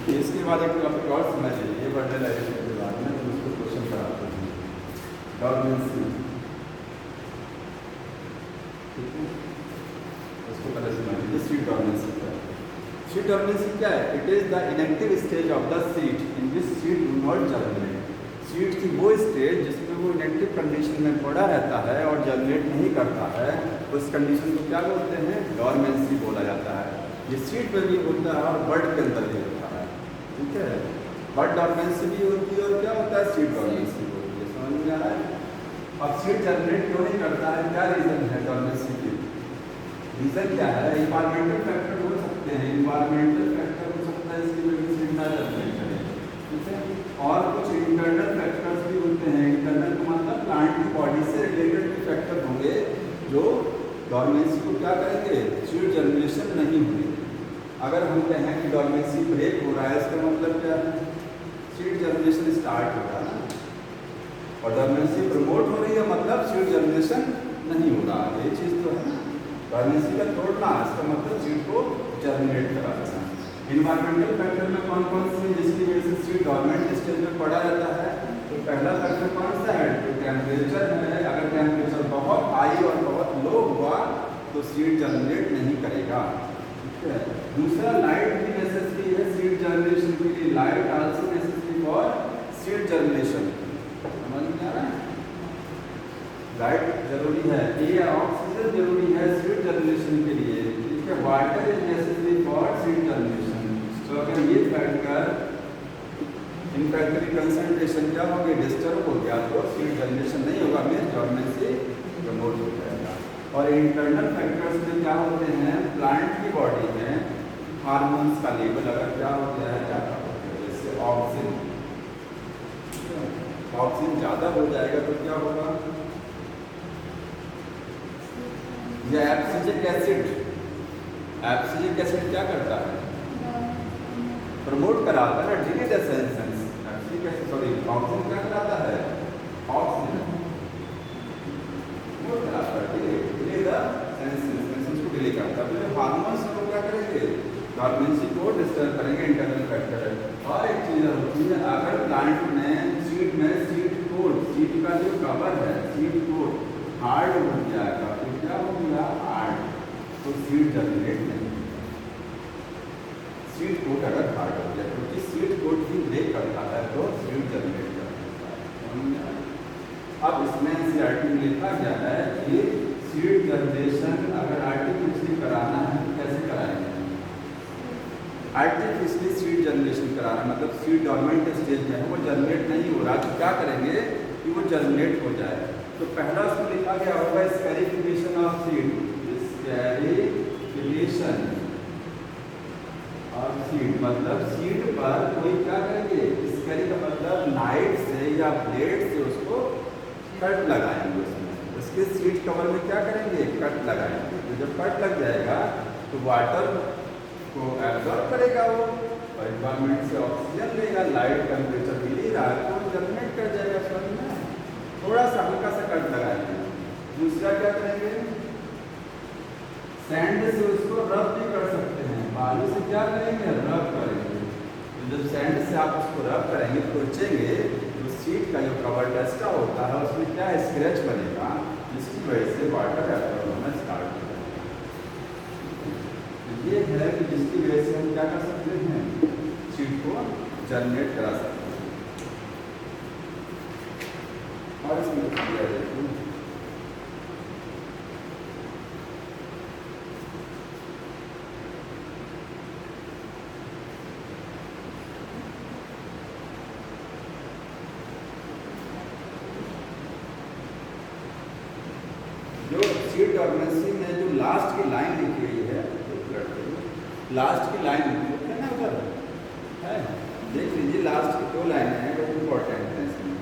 इसके बाद एक टॉपिक और समझ लीजिए वर्टिलाइजेशन के बाद में, तो उसको क्वेश्चन कराते हैं डॉर्मेंसी। ठीक है, उसको पहले समझ लीजिए सीड डॉर्मेंसी क्या है। सीड डॉर्मेंसी क्या है? It is the inactive stage of the seed in which seed do not germinate. Seed की वो स्टेज जिसमें वो इनएक्टिव कंडीशन में पड़ा रहता है और जर्मिनेट नहीं करता है, उस कंडीशन को क्या बोलते हैं? डॉर्मेंसी बोला जाता है। ये सीड में भी होता है और बर्ड के अंदर भी होता है। ठीक है, बर्ड डॉर्मेंसी भी होती है और क्या होता है? सीड डॉर्मेंसी होती है। समझ में आ रहा है? अब सीड जर्मिनेट क्यों नहीं करता है? क्या रीजन है डॉर्मेंसी की? रीजन क्या है? इन्वायरमेंटल फैक्टर हो सकते हैं, इन्वायरमेंटल फैक्टर हो सकता है इसकी वजह से सीड ना जर्मिनेट करे। ठीक है, और कुछ इंटरनल फैक्टर्स भी होते हैं। इंटरनल का मतलब प्लांट की बॉडी से रिलेटेड भी फैक्टर होंगे जो डॉर्मेंसी को क्या करेंगे? सीड जर्मिनेशन नहीं होने। अगर हम कहें कि डॉर्मेंसी ब्रेक हो रहा है, इसका मतलब क्या है? सीड जर्मिनेशन स्टार्ट हो रहा है ना, और डॉर्मेंसी प्रमोट हो रही है मतलब सीड जर्मिनेशन नहीं हो रहा है। ये चीज़ तो है ना, डॉर्मेंसी का तोड़ना, इसका मतलब सीड को जर्मिनेट करा देना। इन्वायरमेंटल फैक्टर में कौन कौन से जिसकी वजह से सीड डॉर्मेंट स्टेज में पड़ा रहता है? तो पहला फैक्टर कौन सा है? तो टेम्परेचर है। अगर टेम्परेचर बहुत हाई और बहुत लो हुआ तो सीड जर्मिनेट नहीं करेगा। ठीक है, दूसरा लाइट भी नेसेसरी है सीड जर्मिनेशन के लिए। Light also necessary for seed germination. समझ में आ रहा है? लाइट जरूरी है, एयर ऑक्सीजन जरूरी है सीड जर्मिनेशन के लिए। ठीक है, water is necessary for seed germination. तो अगर ये फैक्टर इनफैक्टरी कंसंट्रेशन क्या हो गया? डिस्टर्ब हो गया तो सीड जर्मिनेशन नहीं होगा, में डॉर्मेंसी प्रमोट हो जाएगा। और इंटरनल फैक्टर्स में क्या होते हैं? प्लांट की बॉडी में हार्मोन्स का लेवल अगर क्या हो गया है, ज़्यादा हो गया, जैसे ऑक्सीजन ज़्यादा हो जाएगा तो क्या होगा? या एब्सिसिक एसिड, एब्सिसिक एसिड क्या करता है? प्रमोट कराता है डिलीट एसेंसेंस। एब्सिसिक एसिड सॉरी ऑक्सीजन क्या कराता है? ऑक्सीजन प्रमोट कराता है, डिलीट द एसेंसेंस को डिलीट करता है। तो हार्मोन्स को क्या करेंगे? डॉर्मेंसी को डिस्टर्ब करेंगे, इंटरनल फैक्टर है। और एक चीज़ होती है, अगर प्लांट में सीड कोट, सीड का जो कवर है, सीड कोट हार्ड हो जाएगा तो क्या हो गया? हार्ड, तो सीड जर्मिनेट नहीं। सीड कोट अगर हार्ड हो जाए, क्योंकि सीड कोट भी ब्रेक करता है तो सीड जर्मिनेट करता है। अब इसमें एनसीईआरटी में लिखा गया है कि सीड जर्मिनेशन अगर आर्टिफिशियली कराना है तो कैसे कराएंगे? आर्टिफिशियली सीड जर्मिनेशन कराना मतलब सीड डॉर्मेंट स्टेज में है, वो जर्मिनेट नहीं हो रहा, तो क्या करेंगे कि वो जर्मिनेट हो जाए। तो पहला उसमें लिखा गया होगा स्कैरिफिकेशन ऑफ सीड, स्कैरिफिकेशन ऑफ सीड मतलब सीड पर कोई क्या करेंगे? स्कैरी का मतलब नाइफ से या ब्लेड से उसको कट लगाएंगे। उसमें उसके सीड कवर में क्या करेंगे? कट लगाएंगे। तो जब कट लग जाएगा तो वाटर को एब्जॉर्ब करेगा वो, और एनवायरमेंट से ऑक्सीजन लेगा, लाइट टेम्परेचर भी ले रहा है तो जर्मिनेट कर जाएगा। समझ में? थोड़ा सा हल्का सा कट लगाएंगे। दूसरा क्या करेंगे? सैंड से उसको रब भी कर सकते हैं। बालू से क्या करेंगे? रब करेंगे। तो जब सैंड से आप उसको रब करेंगे, पोंछेंगे, तो सीड का जो कवर टेस्टा होता है उसमें क्या स्क्रैच बनेगा, जिसकी वजह से वाटर एब्जॉर्ब होना स्टार्ट हो जाएगा। ये है कि जिसकी वजह से हम क्या कर सकते हैं? सीड को जर्मिनेट करा सकते हैं। और इसमें देखिए जो सीड डॉर्मेंसी में जो लास्ट की लाइन लिखी हुई है, लास्ट की लाइन है ना उधर है, देख लीजिए लास्ट की 2 लाइन है वो इम्पोर्टेंट है। इसमें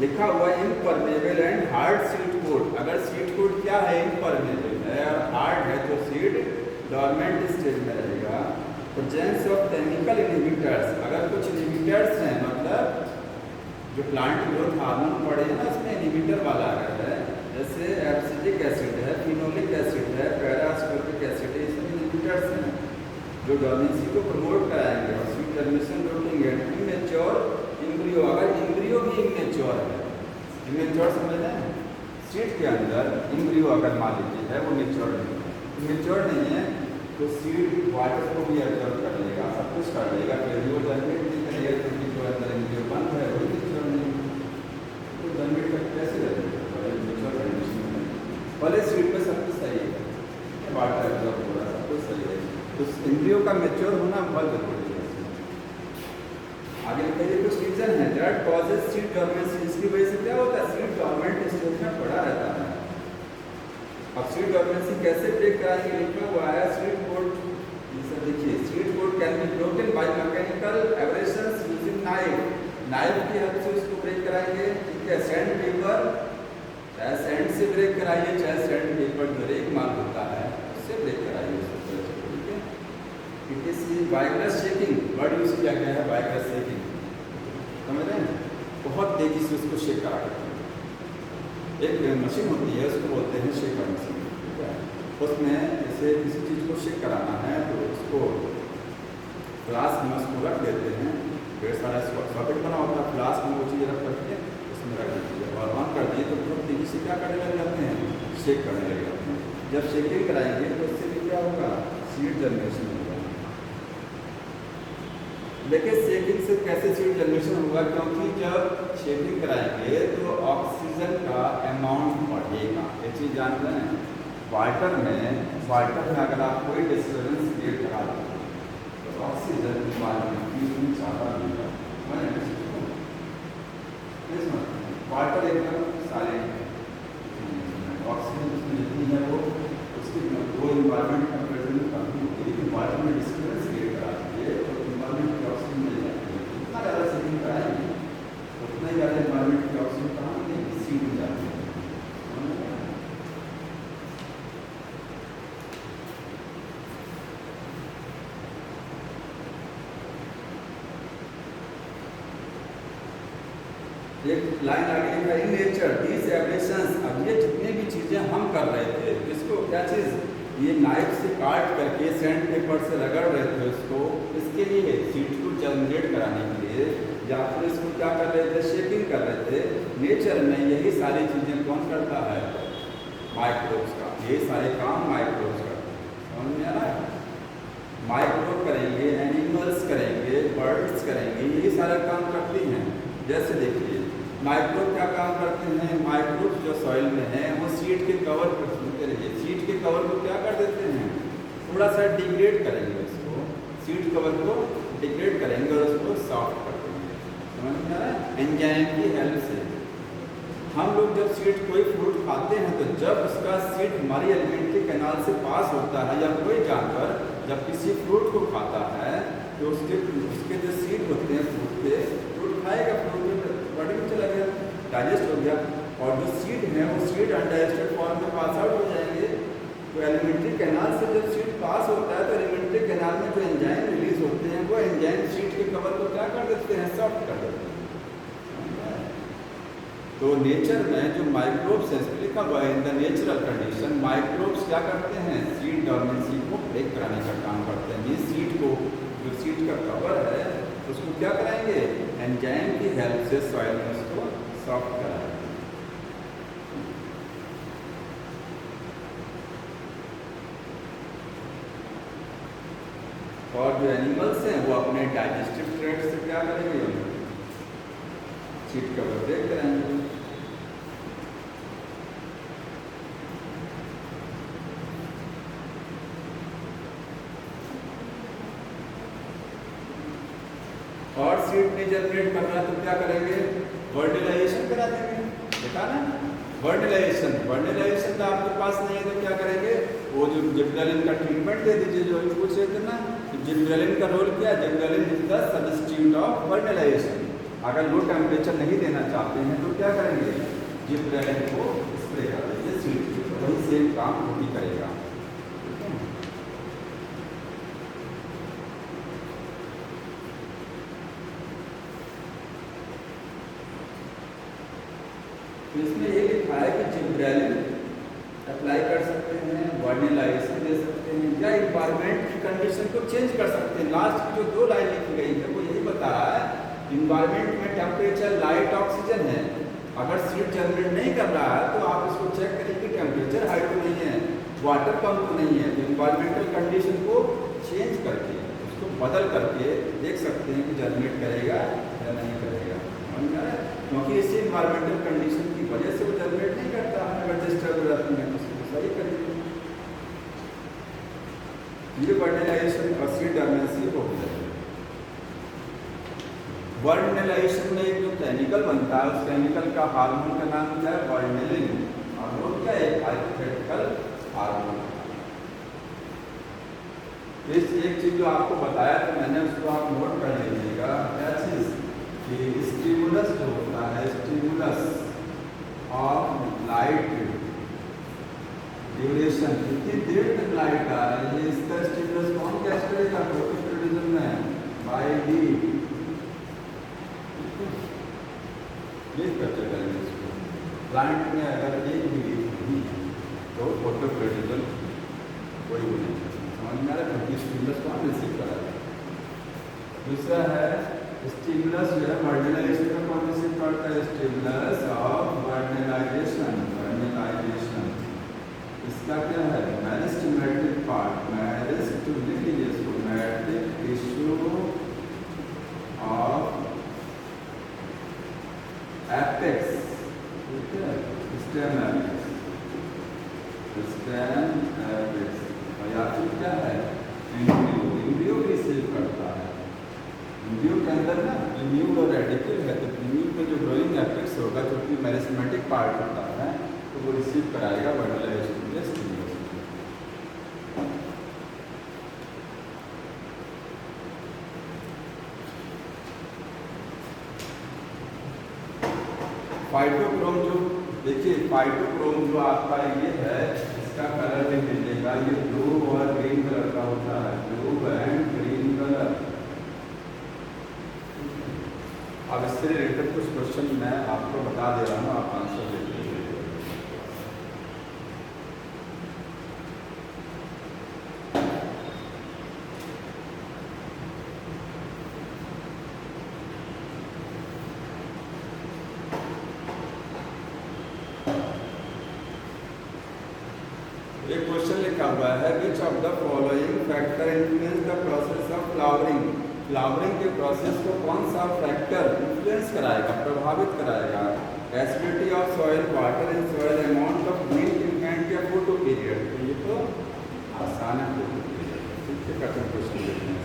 लिखा हुआ impermeable and hard seed coat. अगर सीड कोट क्या है? इम्परमेबल है और हार्ड है तो सीड डॉर्मेंट स्टेज में रहेगा। प्रेजेंस ऑफ केमिकल इनहिबिटर्स, अगर कुछ इनहिबिटर्स हैं मतलब जो प्लांट ग्रोथ हार्मोन पड़े हैं ना उसमें इनहिबिटर वाला है, जैसे एब्सिसिक एसिड है, फिनोलिक एसिड है, पैरास्कॉर्बिक एसिड है, इसमें इनहिबिटर्स हैं। जो डोर्मेंसी को प्रमोट कराएंगे और सीड जर्मिनेशन रोकेंगे। इमेच्योर एम्ब्रियो, अगर एम्ब्रियो भी इमेच्योर है, इमेच्योर समझ रहे हैं, सीड के अंदर एम्ब्रियो अगर मान लीजिए है वो मेच्योर नहीं है, मेच्योर नहीं है तो सीड वाटर को भी एब्जॉर्ब कर लेगा, सब कुछ कर लेगा, फिर भी वो जर्मिनेट नहीं करेगा क्योंकि जो अंदर एम्ब्रियो बंद है वो मेच्योर नहीं है, तो जर्मिनेट का कैसे रहेगा मेच्योर कंडीशन में। भले सीड में सब कुछ सही है, वाटर एब्जॉर्ब हो रहा है, सब कुछ सही है, तो एम्ब्रियो का मेच्योर होना बहुत जरूरी है। आगे बताइए कुछ रीजन है दैट कॉजेज सीड डोर्मेंसी, इसकी वजह से क्या होता है सीड डोर्मेंट स्टेज में पड़ा रहता है। अब सीड डोर्मेंसी कैसे ब्रेक कराएंगे, लिखा हुआ है सीड कोड, जैसे देखिए seed coat can be broken by mechanical abrasions using knife, knife की हेल्प से इसको ब्रेक कराएंगे, ठीक है। सैंड पेपर, चाहे सैंड से ब्रेक कराइए, चाहे सैंड पेपर जो रेक माल होता है उससे ब्रेक कराइए उसको, ठीक है। It is vibrates shaking, word use किया गया है वाइब्रेस शेकिंग, समझ रहे हैं, बहुत तेजी से उसको शेक करा करते हैं। एक मशीन होती है उसको बोलते हैं शेकर मशीन, ठीक है। उसमें जैसे किसी चीज़ को शेक कराना है तो उसको फ्लास्क में उसको रख देते हैं, ढेर सारा सॉकेट बना होता है, फ्लास्क में वो चीज़ रख करके उसमें रख दीजिए और ऑन कर दिए तो बहुत तेजी से क्या करने लग जाते हैं, शेक करने लग जाते हैं। जब शेकिंग कराएंगे तो उससे भी क्या होगा, सीड जर्मिनेशन होगा। देखिए शेकिंग से कैसे सीड जर्मिनेशन होगा, क्योंकि जब शेकिंग कराएंगे तो ऑक्सीजन का अमाउंट बढ़ेगा, ये चीज़ जान रहे हैं। वाटर में अगर आप कोई डिस्टर्बेंस क्रिएट करा दें तो ऑक्सीजन की मात्रा ज़्यादा मिलेगा, वाटर एकदम साइलेंट है, ऑक्सीजन उसमें जितनी है वो उसकी वो इन्वायरमेंट का प्रेजेंट कमी होती है, लेकिन वाटर में डिस्टर्बेंस क्रिएट करा दीजिए तो इन्वायरमेंट की ऑक्सीजन मिल जाती है। जितना ज़्यादा शेकिंग कराएंगे उतना ही ज़्यादा इन्वायरमेंट की ऑक्सीजन कहाँ मिलेगी, सीड में जाती है। एक लाइन आगे लिखा है इन नेचर दीज एब्रेशंस, अब ये जितने भी चीज़ें हम कर रहे थे, इसको क्या चीज़, ये नाइफ से काट करके सैंड पेपर से रगड़ रहे थे उसको, इसके लिए सीड को जनरेट कराने के लिए, या फिर इसको क्या कर रहे थे, शेकिंग कर रहे थे। नेचर में यही सारी चीज़ें कौन करता है, माइक्रोब्स का, ये सारे काम माइक्रोब्स करते हैं, समझ में आ रहा है। माइक्रोब करेंगे, एनिमल्स करेंगे, बर्ड्स करेंगे, यही सारा काम करती हैं। जैसे देखिए माइक्रोब क्या काम करते हैं, माइक्रोब जो सॉइल में है वो सीड के कवर पर, सुनते रहिए, सीड के कवर को क्या कर देते हैं, थोड़ा सा डिग्रेड करेंगे उसको, सीड कवर को डिग्रेड करेंगे और उसको सॉफ्ट कर देंगे, समझ में आ रहा है, एंजाइम की हेल्प से। हम लोग जब सीड कोई फ्रूट खाते हैं तो जब उसका सीड हमारी एलिमेंट्री कैनाल से पास होता है, या कोई जानवर जब किसी फ्रूट को खाता है तो उसके जो सीड होते हैं फ्रूट के, फ्रूट खाएगा, फ्रूट बॉडी में चला गया, डाइजेस्ट हो गया, और जो सीड है वो सीड अनडाइजेस्टेड फॉर्म में पास आउट हो जाएंगे। तो एलिमेंट्री कैनाल से जब सीड पास होता है तो एलिमेंट्री कैनाल में जो एंजाइम रिलीज होते हैं वो एंजाइम सीड के कवर को क्या कर देते हैं, सॉफ्ट कर देते हैं। तो नेचर में जो माइक्रोब्स है, इसमें लिखा हुआ है in the natural condition microbes क्या करते हैं, सीड डोर्मेंसी को ब्रेक कराने का काम करते हैं। ये सीड को, जो सीड का कवर है उसको क्या कराएंगे, एंजाइम की हेल्प से सॉइल में उसको सॉफ्ट कराएंगे। और जो एनिमल्स हैं वो अपने डाइजेस्टिव ट्रैक्ट से क्या करेंगे, सीड कवर ब्रेक कराएंगे। और सीड नहीं जनरेट करना तो क्या करेंगे, वर्टिलाइजेशन करा देंगे, देखा ना, वर्टिलाइजेशन। वर्टिलाइजेशन तो आपके पास नहीं है तो क्या करेंगे, वो जो जिब्रेलिन का ट्रीटमेंट दे दीजिए, जो पूछ रहे थे ना, जिब्रेलिन का रोल क्या है, gibberellin is the substitute of vernalization. अगर लो टेम्परेचर नहीं देना चाहते हैं तो क्या करेंगे, जिब्रेलिन को स्प्रे कर देंगे सीड के, तो वही सेम काम वो भी करेगा। तो इसमें ये लिखा है कि जिब्रेलिन अप्लाई कर सकते हैं, वर्नलाइजेशन दे सकते हैं या इन्वायरमेंट की कंडीशन को चेंज कर सकते हैं। लास्ट की जो 2 लाइन लिखी गई है वो यही बता रहा है, इन्वायरमेंट में टेम्परेचर, लाइट, ऑक्सीजन है। अगर सीड जनरेट नहीं कर रहा है तो आप इसको चेक करें कि टेम्परेचर हाई तो नहीं है, वाटर कम तो नहीं है। तो इन्वायरमेंटल कंडीशन को चेंज करके, उसको बदल करके देख सकते हैं कि जनरेट करेगा या नहीं करेगा। समझ में आ रहा है? क्योंकि इससे इन्वायरमेंटल कंडीशन की वजह से वो जनरेट नहीं करता। अगर डिस्टर्ब हो जाती है तो उसको सही करेगा। ये वर्नलाइजेशन और सीड डोर्मेंसी हो गया। वर्नलाइजेशन में एक जो केमिकल बनता है, उस केमिकल का हार्मोन का नाम क्या है? वर्नलिन। हार्मोन क्या है? Hypothetical hormone. इस एक चीज जो आपको बताया था मैंने, उसको आप नोट कर लीजिएगा। क्या चीज? कि स्टिमुलस जो होता है, स्टिमुलस ऑफ लाइट ड्यूरेशन, कितनी देर तक लाइट आ रही है, इसका स्टिमुलस कौन कैच करेगा? फोटोसिंथेसिस में बाय हीट। कैप्चर करेंगे इसको। प्लांट में अगर एक भी नहीं है तो फोटोसिंथेसिस कोई भी नहीं है। समझ में आ रहा है? क्योंकि स्टिमुलस कौन रिसीव कर रहा है। दूसरा है स्टिमुलस जो है वर्नलाइजेशन का कौन रिसीव करता है? Stimulus of vernalization. वर्नलाइजेशन इसका क्या है? Meristematic part. मेरिस्ट लिख लीजिए इसको, मेरिस्टेमेटिक टिश्यू ऑफ एपेक्स, ठीक है, स्टेम एपेक्स, स्टेम एपेक्स। और या फिर क्या है? एम्ब्रियो। एम्ब्रियो रिसीव करता है। एम्ब्रियो के अंदर ना न्यूल और रेडिकल है, तो न्यूल में जो ग्रोइंग एपेक्स होगा जो कि मेरिस्टेमेटिक पार्ट होता है, तो वो रिसीव कराएगा वर्नलाइजेशन के स्टिमुलस। फाइटोक्रोम जो देखिए, फाइटोक्रोम जो आपका ये है, इसका कलर लिख लीजिएगा। ये ब्लू और ग्रीन कलर का होता है, ब्लू एंड ग्रीन कलर। अब इससे रिलेटेड कुछ क्वेश्चन मैं आपको बता दे रहा हूँ, आप आंसर दे दीजिए। एक क्वेश्चन लिखा हुआ है, which of the following factor influence the process of flowering. Flowering के प्रोसेस को कौन सा फैक्टर इन्फ्लुएंस कराएगा, प्रभावित कराएगा? Acidity of soil, water in soil, amount of milk in plant या फोटो पीरियड। तो ये तो आसान है, फोटो पीरियड। ठीक है, कठिन क्वेश्चन देखते हैं।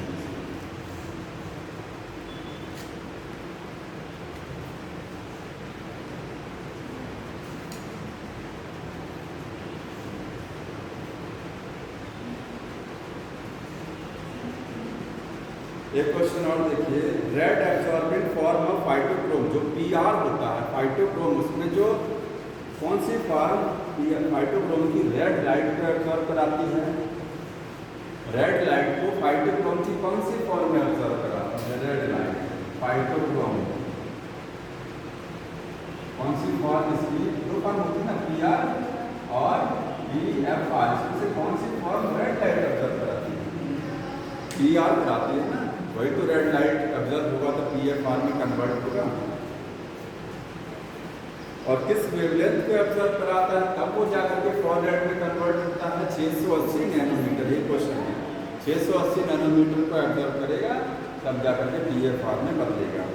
एक क्वेश्चन और देखिए, red absorbing form of phytochrome, जो पीआर होता है फाइटोक्रोम, उसमें जो कौन सी फॉर्म फाइटोक्रोम की रेड लाइट को एब्सॉर्ब कराती है? रेड लाइट को फाइटोक्रोम की कौन सी फॉर्म में एब्सॉर्ब कराता है? रेड लाइट फाइटोक्रोम कौन सी फॉर्म? इसकी दो फॉर्म होती है ना, पीआर और पीएफआर। इसमें से कौन सी फॉर्म रेड लाइट एब्सॉर्ब कराती है? पीआर कराती है ना, वही तो रेड लाइट ऑब्जर्व होगा तो पीएफआर में कन्वर्ट होगा। और किस वेवलेंथ को ऑब्जर्व कराता है, तब वो जाकर के फॉरवर्ड में कन्वर्ट होता है 680 नैनोमीटर। ये क्वेश्चन है, 680 नैनोमीटर को ऑब्जर्व करेगा तब जाकर के पीएफआर में बदलेगा।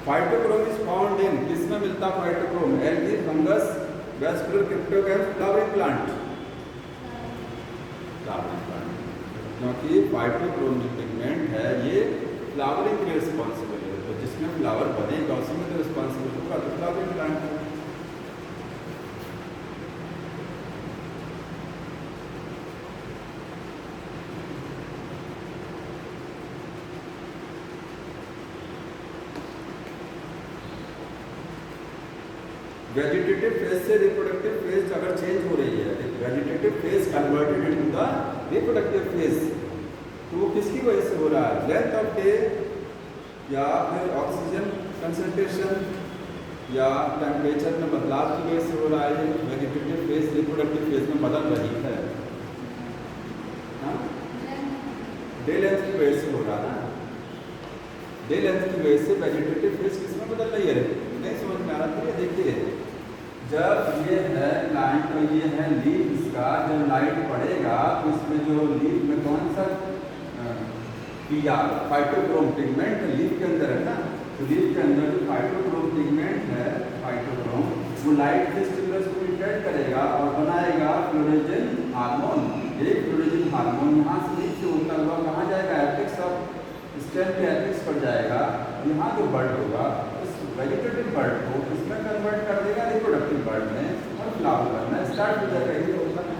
फाइटोक्रोम इज फाउंड इन, किसमें मिलता है phytochrome? Algae, fungus, vascular cryptogams, flowering plant. Flowering plant, क्योंकि फाइटोक्रोम जो पिगमेंट है ये फ्लावरिंग के लिए रिस्पॉन्सिबल है, तो जिसमें फ्लावर बनेगा उसी में तो रिस्पॉन्सिबल होगा, तो फ्लावरिंग प्लांट है। वेजिटेटिव फेज से रिप्रोडक्टिव फेज अगर चेंज हो रही है, vegetative phase converted into the reproductive phase. तो वो किसकी वजह से हो रहा है? लेंथ ऑफ डे, या फिर ऑक्सीजन कंसंट्रेशन, या टेम्परेचर में बदलाव की वजह से हो रहा है। वेजिटेटिव फेज रिप्रोडक्टिव फेज में बदल रही है, डे लेंथ की वजह से हो रहा है ना। डे लेंथ की वजह से वेजिटेटिव फेज किस में बदल रही है? नहीं समझ में आ रहा था? देखिए, जब ये है प्लांट और ये है लीफ, इसका जब लाइट पड़ेगा तो इसमें जो लीफ में कौन सा फाइटोक्रोम पिगमेंट लीफ के अंदर है ना। तो लीफ के अंदर जो फाइटोक्रोम पिगमेंट है, फाइटोक्रोम, वो लाइट के स्टिमुलस को इफेक्ट करेगा और बनाएगा फ्लोरोजन हार्मोन। एक फ्लोरोजन हार्मोन यहाँ से लीफ से होता हुआ कहाँ जाएगा? एपेक्स ऑफ स्टेम के एपेक्स पर जाएगा। यहाँ जो बर्ड होगा इस वेजिटेटिव बर्ड को इसमें कन्वर्ट कर देगा रिप्रोडक्टिव बर्ड में और फ्लावर करना स्टार्ट हो जाएगा। ये होता है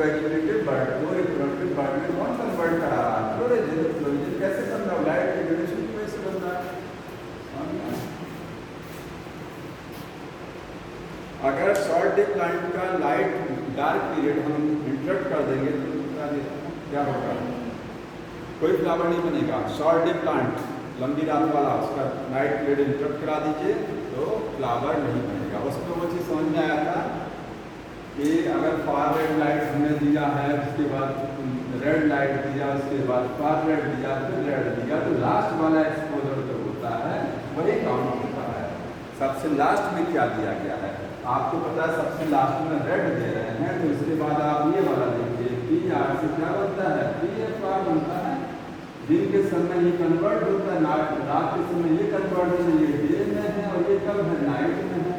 वेजिटेटिव बर्ड को रिप्रोडक्टिव बर्ड में कौन कन्वर्ट करा रहा है? फ्लोरोजन। फ्लोरोजन कैसे बन रहा है? लाइट के रेडिएशन की वजह से बन रहा है। अगर शॉर्ट डे प्लांट का लाइट डार्क पीरियड हम इंटरप्ट कर देंगे तो क्या होगा? कोई फ्लावर नहीं बनेगा। शॉर्ट डे प्लांट, लंबी रात वाला, उसका नाइट पीरियड इंटरप्ट करा दीजिए तो फ्लावर नहीं बनेगा। उसमें वो चीज़ समझ में आया था कि अगर फार रेड लाइट हमने दिया है, उसके बाद रेड लाइट दिया, उसके बाद फार रेड दिया, फिर रेड दिया, तो लास्ट वाला एक्सपोजर जो होता है वही काउंट होता है। सबसे लास्ट में क्या दिया गया है? आपको पता है सबसे लास्ट में रेड दे रहे हैं, तो इसके बाद आप ये वाला देखिए, पी आर से क्या बनता है? पी एफ आर बनता है। दिन के समय ये कन्वर्ट होता है, रात के समय ये कन्वर्ट ये डे में है और ये कब है? नाइट में है।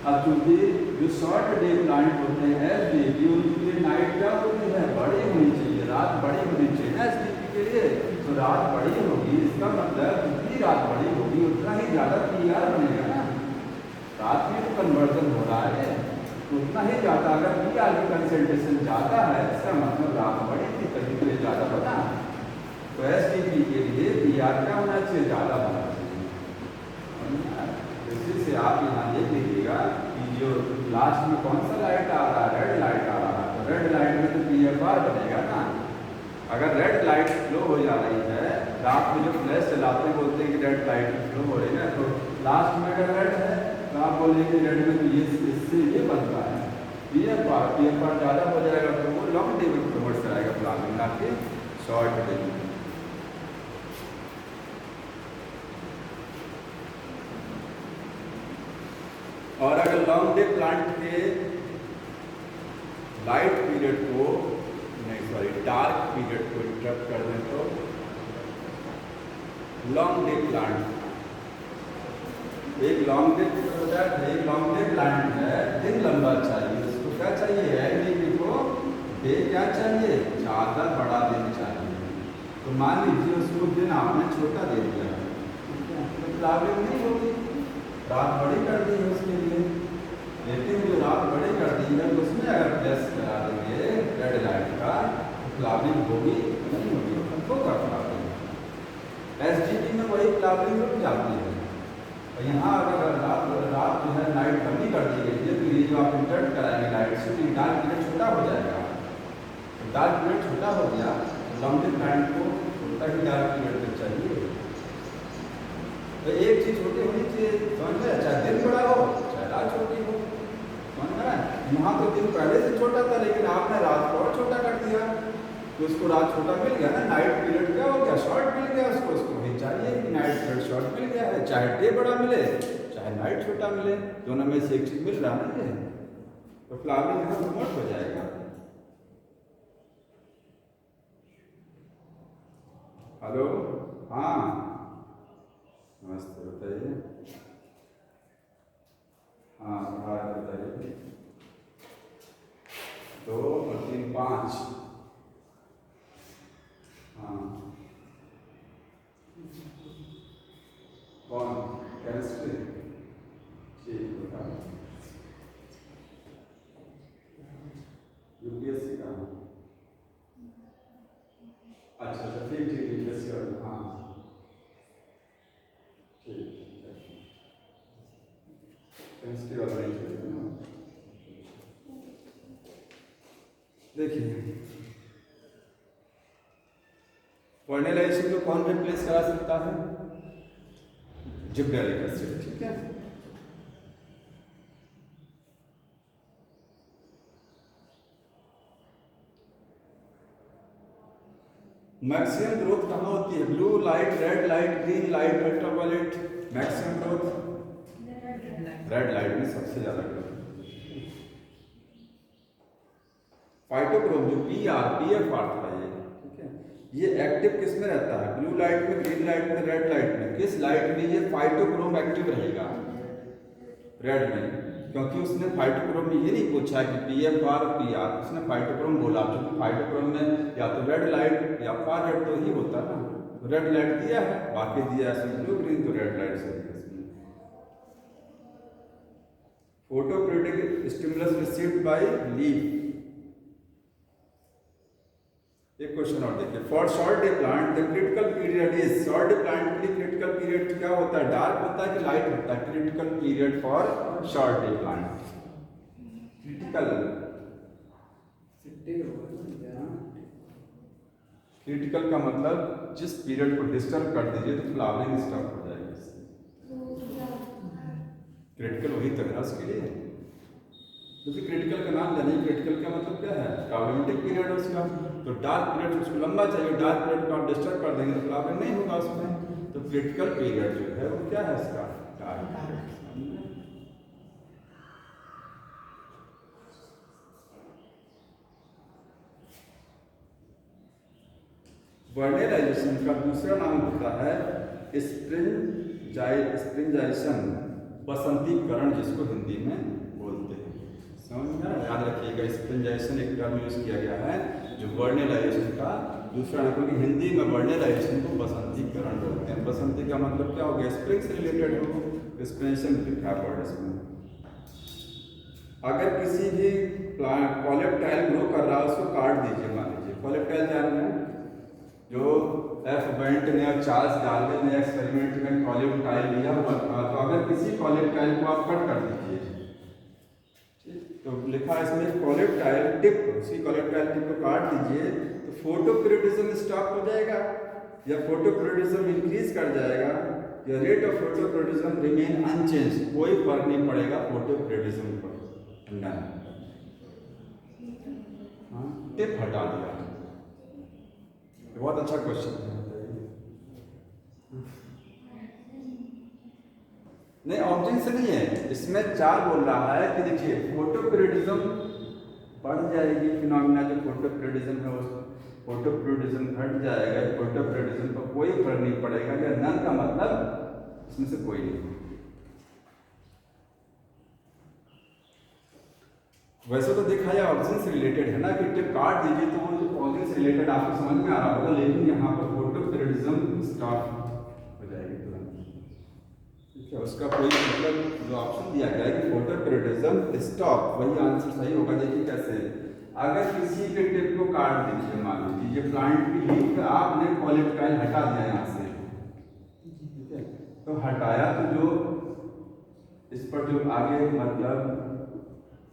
अब चूंकि जो शॉर्ट डे प्लांट होते हैं एसडीपी, उनके लिए नाइट क्या होती है? बड़ी होनी चाहिए, रात बड़ी होनी चाहिए ना एसडीपी के लिए। तो रात बड़ी होगी, इसका मतलब जितनी रात बड़ी होगी उतना ही ज़्यादा पीआर बनेगा ना। रात में तो कन्वर्जन हो रहा है तो उतना ही ज़्यादा, अगर पीआर की कंसेंट्रेशन ज़्यादा है इसका मतलब रात बड़ी थी तभी तो ये ज़्यादा बना। तो एसडीपी के लिए पीआर क्या होना चाहिए? ज़्यादा होना चाहिए। इसी से आप यहाँ देख लीजिएगा कि जो लास्ट में कौन सा लाइट आ रहा है? रेड लाइट आ रहा है। तो रेड लाइट में तो पीएफआर बनेगा ना। अगर रेड लाइट फ्लो हो जा रही है, रात में जो फ्लैश चलाते बोलते हैं कि रेड लाइट फ्लो हो रही है, तो लास्ट में अगर रेड है तो आप बोलेंगे रेड में तो ये इससे ये बनता है पीएफआर ज़्यादा हो जाएगा, तो वो लॉन्ग डे में कन्वर्ट कराएगा प्लान ना कि शॉर्ट डे में। और अगर लॉन्ग डे प्लांट के लाइट पीरियड को डार्क पीरियड को इंटरप्ट कर दें तो लॉन्ग डे प्लांट, एक लॉन्ग डे प्लांट है, दिन लंबा चाहिए, उसको क्या चाहिए? एग्रीबी को डे क्या चाहिए? ज़्यादा बड़ा दिन चाहिए। तो मान लीजिए उसको दिन आपने छोटा दे दिया तो फ्लावरिंग नहीं होगी, रात बड़ी कर दी है उसके लिए। लेकिन जो रात बड़ी कर दी है उसमें अगर प्लस करा देंगे रेड लाइट का तो फ्लावरिंग होगी नहीं होगी? होगा फ्लावरिंग। एसडीपी में वही फ्लावरिंग रुक जाती है। और यहाँ अगर रात जो है नाइट कमी कर दी गई है तो ये जो आप इंटरप्ट कराएंगे लाइट से तो डार्क पीरियड छोटा हो जाएगा। तो डार्क पीरियड छोटा हो गया, लंबे प्लांट को छोटा ही डार्क पीरियड तक चाहिए। तो एक चीज़ छोटी होनी चाहिए, समझ में? चाहे दिन बड़ा हो चाहे रात छोटी हो, समझ में? यहाँ तो दिन पहले से छोटा था लेकिन आपने रात को और छोटा कर दिया तो उसको रात छोटा मिल गया ना। नाइट पीरियड क्या हो गया? शॉर्ट मिल गया उसको। उसको भी चाहिए कि नाइट पीरियड शॉर्ट मिल गया है, चाहे डे बड़ा मिले चाहे नाइट छोटा मिले, दोनों में से एक चीज़ मिल रहा है ना। तो फ्लावरिंग यहाँ प्रमोट हो जाएगा। हेलो, हाँ नमस्ते, बताइए। हाँ बताइए। 2 और 3 5। हाँ कौन? केमिस्ट्री? ठीक बताओ। यूपीएससी का? अच्छा ठीक यूपीएससी वाला, हाँ ठीक है। केमिस्ट्री वाला नहीं चाहिए ना। देखिए वर्नेलाइजेशन को कौन रिप्लेस करा सकता है? जिब्रेलिक एसिड, ठीक है। मैक्सिमम ग्रोथ कहाँ होती है? Blue light, red light, green light, ultraviolet. Maximum growth red light में सबसे ज्यादा ग्रोथ। फाइटोक्रोम जो PFR था ये, ठीक है, ये एक्टिव किस में रहता है? ब्लू लाइट में, ग्रीन लाइट में, रेड लाइट में। किस लाइट में ये फाइटोक्रोम एक्टिव रहेगा? रेड में, क्योंकि उसने फाइटोक्रोम में ये नहीं पूछा कि PFR और PR, उसने फाइटोक्रोम बोला, क्योंकि फाइटोक्रोम में या तो रेड लाइट या फार रेड तो ही होता है ना, रेड लाइट दिया है, बाकी दिया है ब्लू ग्रीन, तो रेड लाइट से दिया इसमें। फोटोप्रोटिक स्टिमुलस रिसीव्ड बाय लीफ। एक क्वेश्चन और देखिए, for short day plant the critical period is, short day plant के लिए क्रिटिकल पीरियड क्या होता है? डार्क होता है कि लाइट होता है? Critical period for short day plant, critical critical का मतलब जिस पीरियड को डिस्टर्ब कर दीजिए तो फ्लावरिंग स्टॉप हो जाएगी। क्रिटिकल वही तक है उसके लिए, क्योंकि क्रिटिकल का नाम जानिए, क्रिटिकल का मतलब क्या है? प्रॉब्लमेटिक पीरियड है उसका। तो डार्क पीरियड उसको लंबा चाहिए, डार्क पीरियड को आप डिस्टर्ब कर देंगे तो फ्लावरिंग नहीं होगा उसमें। तो क्रिटिकल पीरियड जो है वो क्या है इसका? Dark period. वर्नेलाइजेशन का दूसरा नाम होता है स्प्रिंजाइजेशन, बसंतीकरण, जिसको हिंदी में बोलते हैं। समझ में? याद रखिएगा, स्प्रिंजाइजेशन एक टर्म यूज किया गया है जो वर्नेलाइजेशन का दूसरा नाम, क्योंकि हिंदी में वर्नेलाइजेशन को बसंतीकरण बोलते हैं। बसंती का मतलब क्या हो गया? स्प्रिंग से रिलेटेड हो, स्प्रिंजेशन लिखा है वर्ड इसमें। अगर किसी भी कॉलेप्टाइल ग्रो कर रहा है उसको काट दीजिए। मान लीजिए कॉलेप्टाइल जान रहे हैं, जो एफ बेंट ने और चार्ल्स डार्विन ने एक्सपेरिमेंट में कॉलेप्टाइल लिया हुआ था, तो अगर किसी कॉलेप्टाइल को आप कट कर दीजिए, तो लिखा है इसमें कॉलेप्टाइल टिप, उसी कॉलेप्टाइल टिप को काट दीजिए तो फोटोपीरियोडिज्म स्टॉप हो जाएगा या फोटोपीरियोडिज्म इंक्रीज कर जाएगा या rate of photoperiodism remain unchanged, कोई फर्क नहीं पड़ेगा फोटोपीरियोडिज्म पर। टिप हटा दिया। बहुत अच्छा क्वेश्चन है। नहीं, ऑब्जेक्ट से नहीं है, इसमें 4 बोल रहा है कि देखिए फोटोपीरियोडिज्म बढ़ जाएगी, फिनोमिना जो फोटोपीरियोडिज्म है वो फोटोपीरियोडिज्म घट जाएगा, फोटोपीरियोडिज्म पर कोई फर्क नहीं पड़ेगा, या नन का मतलब इसमें से कोई नहीं। वैसे तो देखा जाए ऑक्सीजन से रिलेटेड है ना, कि टिप काट दीजिए तो वो ऑक्सीजन से रिलेटेड आपको समझ में आ रहा होगा, लेकिन यहाँ पर फोटोपीरियोडिज्म स्टॉप हो जाएगी तुरंत, ठीक है। उसका कोई मतलब जो ऑप्शन दिया गया है कि फोटोपीरियोडिज्म स्टॉप, वही आंसर सही होगा। देखिए कैसे, अगर किसी के टिप को काट दीजिए, मान लीजिए प्लांट की लीफ पे आपने कॉलेप्टाइल हटा दिया यहाँ से, ठीक है, तो हटाया तो जो इस पर जो आगे मतलब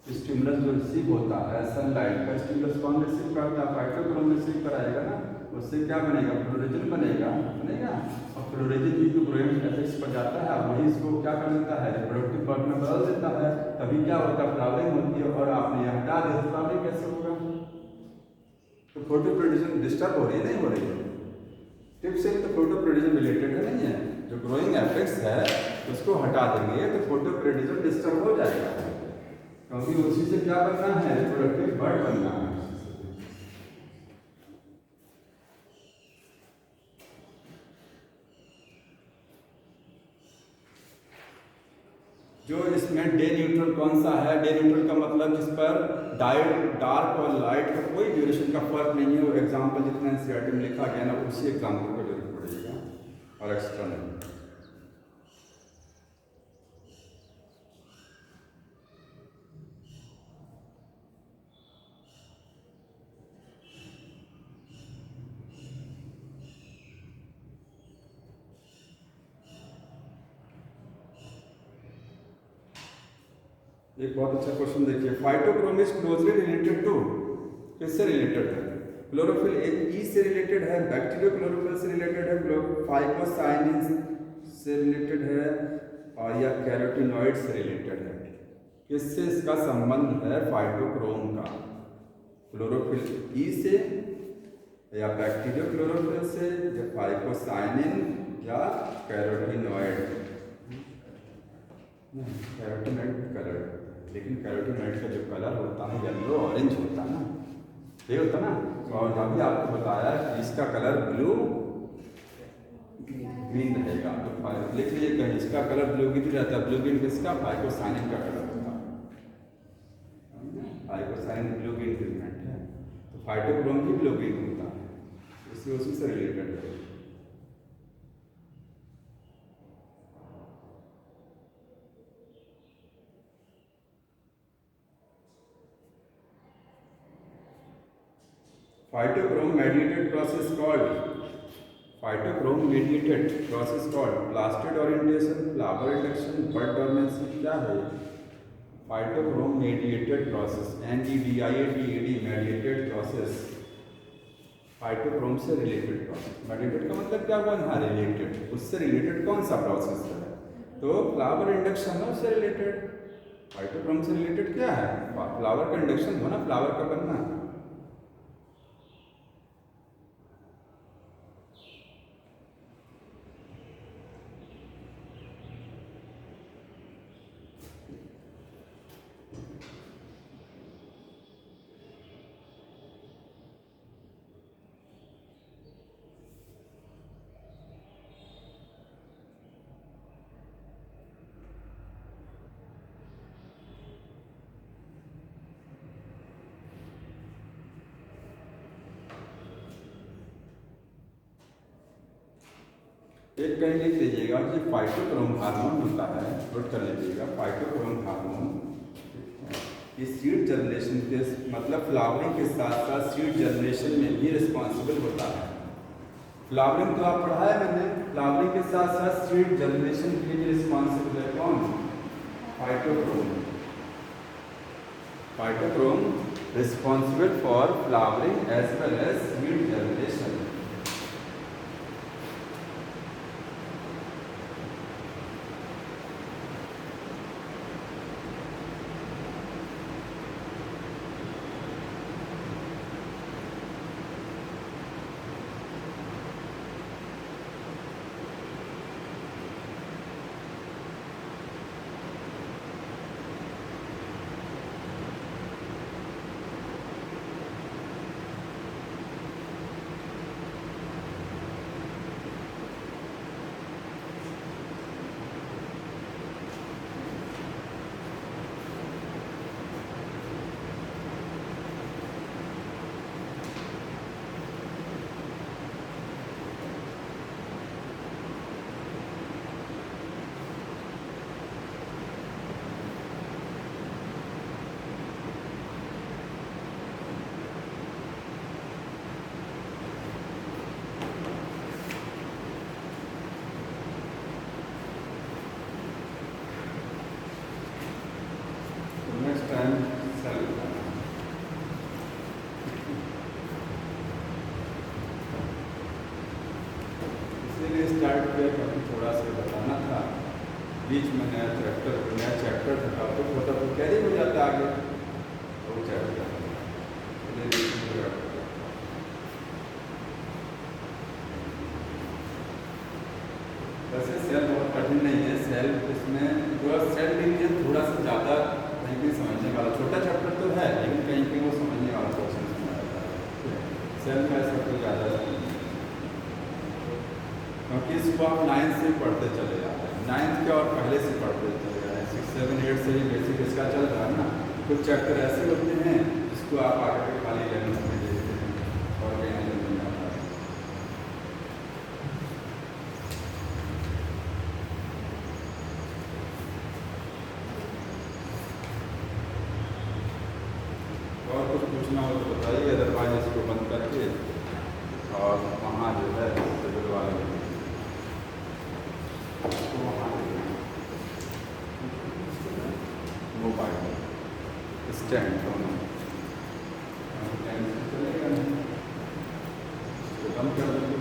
स्टिमुलस जो रिसीव होता है सनलाइट का, स्टिमुलस कौन रिसीव करता है? फाइटोक्रोम रिसीव कराएगा ना, उससे क्या बनेगा? फ्लोरेजन बनेगा, और फ्लोरेजन इक्विलिब्रियम एफेक्ट्स पर जाता है, वही इसको क्या कर देता है? रिप्रोडक्टिव पार्ट में बदल देता है, तभी क्या होता है? फ्लावरिंग होती है। और आपने यह हटा दिया तो फ्लावरिंग कैसे होगा? तो फोटोपीरियोडिज्म डिस्टर्ब हो रही है, नहीं हो रही है? टिप से तो फोटोपीरियोडिज्म रिलेटेड है, नहीं है? जो ग्रोइंग एफेक्ट्स है उसको हटा देंगे तो फोटोपीरियोडिज्म डिस्टर्ब हो जाएगा, क्योंकि उसी से क्या बनना है? रिप्रोडक्टिव बर्ड बनना है। जो इसमें डे न्यूट्रल कौन सा है? डे न्यूट्रल का मतलब जिस पर डार्क और लाइट का कोई ड्यूरेशन का फर्क नहीं है, वो एग्जाम्पल जितना एनसीईआरटी में लिखा गया ना, उसी एग्जाम्पल को जरूरत पड़ेगा और एक्स्ट्रा नहीं। एक बहुत अच्छा क्वेश्चन देखिए, phytochrome is closely related to किससे रिलेटेड है? क्लोरोफिल एक ई से रिलेटेड है, बैक्टीरियो क्लोरोफिल से रिलेटेड है, फाइकोसाइनिन से रिलेटेड है, और या कैरोटीनॉइड से रिलेटेड है। किससे इसका संबंध है? फाइटोक्रोम का। क्लोरोफिल ई से या बैक्टीरियो क्लोरोफिल से या फाइकोसाइनिन या कैरोटीनॉइड। कैरोटीनॉइड कलर, लेकिन कैरोटीनॉइड का जो कलर होता है येलो ऑरेंज होता है ना, ये होता ना। और अभी आपको बताया कि इसका कलर ब्लू ग्रीन रहेगा, तो लिख लीजिए कहीं इसका कलर ब्लू ग्रीन रहता है। ब्लू ग्रीन किसका? फाइकोसाइनिन का कलर होता है। फाइकोसाइनिन ब्लू ग्रीन पिगमेंट है, तो फाइटोक्रोम भी ब्लू ग्रीन होता है, उसी से रिलेटेड है। Phytochrome mediated process called plastid orientation, flower reduction, bud dormancy। क्या है? Phytochrome mediated process, NEDIATED mediated process, phytochrome से रिलेटेड प्रोसेस। मेडिटेड का मतलब क्या हुआ? यहाँ रिलेटेड, उससे रिलेटेड कौन सा प्रोसेस है? तो फ्लावर इंडक्शन है उससे रिलेटेड। फाइटोक्रोम से रिलेटेड क्या है? फ्लावर का इंडक्शन हो ना, फ्लावर का बनना। एक कहीं लिख लीजिएगा कि फाइटोक्रोम हार्मोन होता है, नोट कर लीजिएगा। फाइटोक्रोम हार्मोन ये सीड जर्मिनेशन के मतलब फ्लावरिंग के साथ साथ सीड जर्मिनेशन में भी रिस्पॉन्सिबल होता है। फ्लावरिंग तो आप पढ़ा है मैंने, फ्लावरिंग के साथ साथ सीड जर्मिनेशन के लिए भी रिस्पॉन्सिबल है कौन? Phytochrome. Phytochrome responsible for flowering as well as seed germination. Start किया क्योंकि थोड़ा सा बताना था, बीच में नया चैप्टर था, तो छोटा तो कैरी हो जाता आगे वो चैप्टर। वैसे सेल बहुत कठिन नहीं है, सेल इसमें थोड़ा सेल डिवीजन थोड़ा सा ज़्यादा कहीं कहीं समझने वाला, छोटा चैप्टर तो है लेकिन कहीं कहीं वो समझने वाला क्वेश्चन सेल में ऐसा कोई ज़्यादा नहीं, क्योंकि इसको आप 9th से पढ़ते चले जाते हैं, 9th के और पहले से पढ़ते चले जा रहे हैं, 6, 7, 8 से ही बेसिक इसका चल रहा है ना। कुछ चैप्टर ऐसे होते हैं जिसको आप आगे के खाली 11th में देखते हैं और कहीं नहीं आता है। और कुछ पूछना हो तो बताइए, अदरवाइज इसको बंद करके और वहाँ जो है टेबल वाले मोबाइल स्टैंड दोनों कम कर देंगे